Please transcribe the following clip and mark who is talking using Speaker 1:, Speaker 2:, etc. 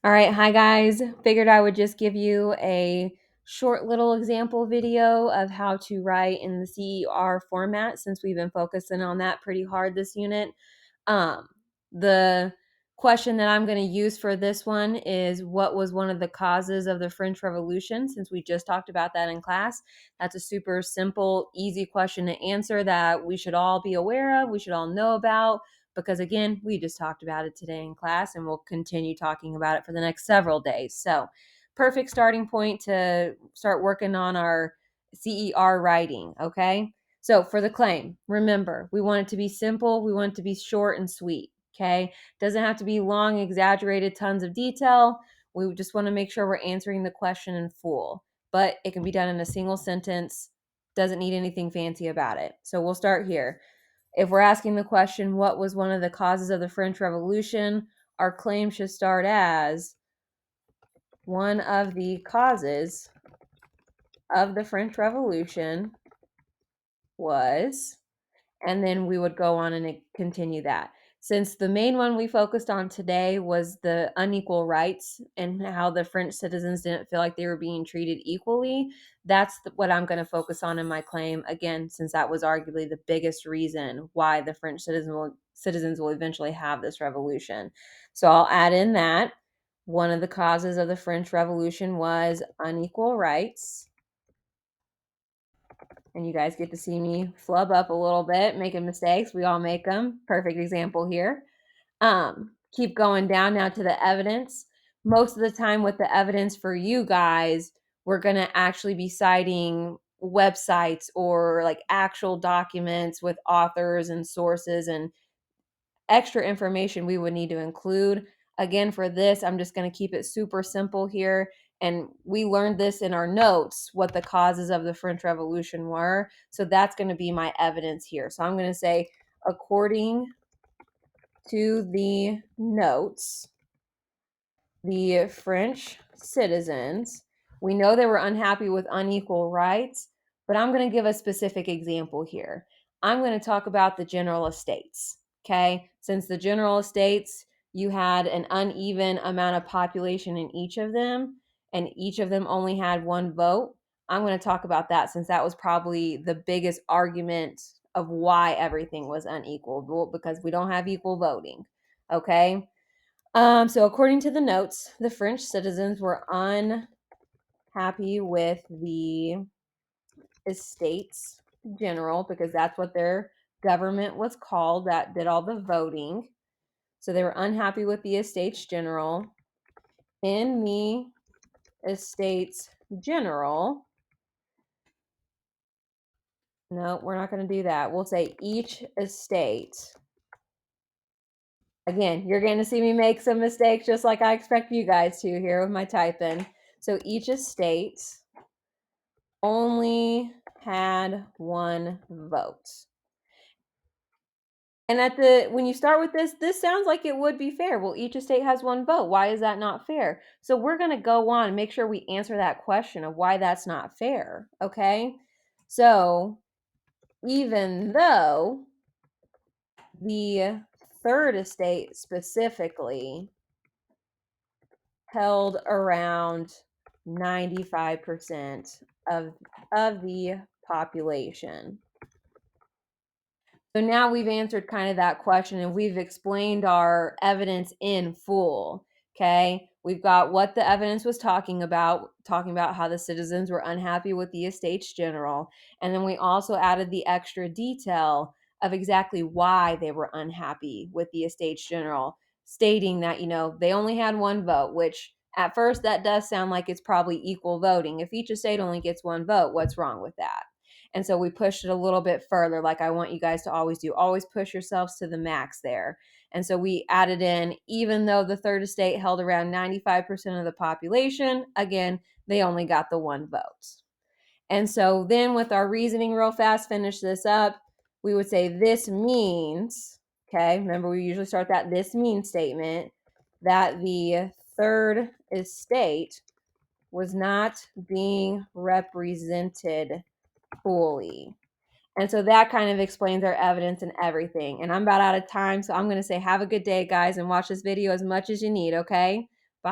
Speaker 1: All right, hi guys. Figured I would just give you a short little example video of how to write in the CER format since we've been focusing on that pretty hard this unit. The question that I'm going to use for this one is what was one of the causes of the French Revolution, since we just talked about that in class. That's a super simple, easy question to answer that we should all be aware of, we should all know about, because again, we just talked about it today in class and we'll continue talking about it for the next several days. So perfect starting point to start working on our CER writing, okay? So for the claim, remember, we want it to be simple, we want it to be short and sweet, okay? Doesn't have to be long, exaggerated, tons of detail. We just want to make sure we're answering the question in full, but it can be done in a single sentence, doesn't need anything fancy about it. So we'll start here. If we're asking the question, what was one of the causes of the French Revolution, our claim should start as one of the causes of the French Revolution was, and then we would go on and continue that. Since the main one we focused on today was the unequal rights and how the French citizens didn't feel like they were being treated equally, that's what I'm going to focus on in my claim, again, since that was arguably the biggest reason why the French citizens will eventually have this revolution. So I'll add in that one of the causes of the French Revolution was unequal rights. And you guys get to see me flub up a little bit, making mistakes. We all make them. Perfect example here. Keep going down now to the evidence. Most of the time with the evidence for you guys, we're going to actually be citing websites or like actual documents with authors and sources and extra information we would need to include. Again, for this, I'm just going to keep it super simple here. And we learned this in our notes, what the causes of the French Revolution were. So that's going to be my evidence here. So I'm going to say, according to the notes, the French citizens, we know they were unhappy with unequal rights, but I'm going to give a specific example here. I'm going to talk about the general estates. Okay, since the general estates, you had an uneven amount of population in each of them, and each of them only had one vote. I'm going to talk about that since that was probably the biggest argument of why everything was unequal, because we don't have equal voting. Okay, so according to the notes, the French citizens were unhappy with the estates general because that's what their government was called that did all the voting. So they were unhappy with the estates general. In the estates general, no, we're not going to do that. We'll say each estate. Again, you're going to see me make some mistakes just like I expect you guys to here with my typing. So each estate only had one vote. And when you start with this sounds like it would be fair. Well, each estate has one vote. Why is that not fair? So we're going to go on and make sure we answer that question of why that's not fair. Okay. So even though the third estate specifically held around 95% of the population. So now we've answered kind of that question and we've explained our evidence in full. Okay. We've got what the evidence was talking about how the citizens were unhappy with the estates general. And then we also added the extra detail of exactly why they were unhappy with the estates general, stating that, they only had one vote, which at first that does sound like it's probably equal voting. If each estate only gets one vote, what's wrong with that? And so we pushed it a little bit further, like I want you guys to always do. Always push yourselves to the max there. And so we added in, even though the third estate held around 95% of the population, again, they only got the one vote. And so then with our reasoning real fast, finish this up, we would say this means, okay, remember we usually start that this means statement, that the third estate was not being represented fully. And so that kind of explains our evidence and everything. And I'm about out of time, so I'm going to say have a good day, guys, and watch this video as much as you need, okay?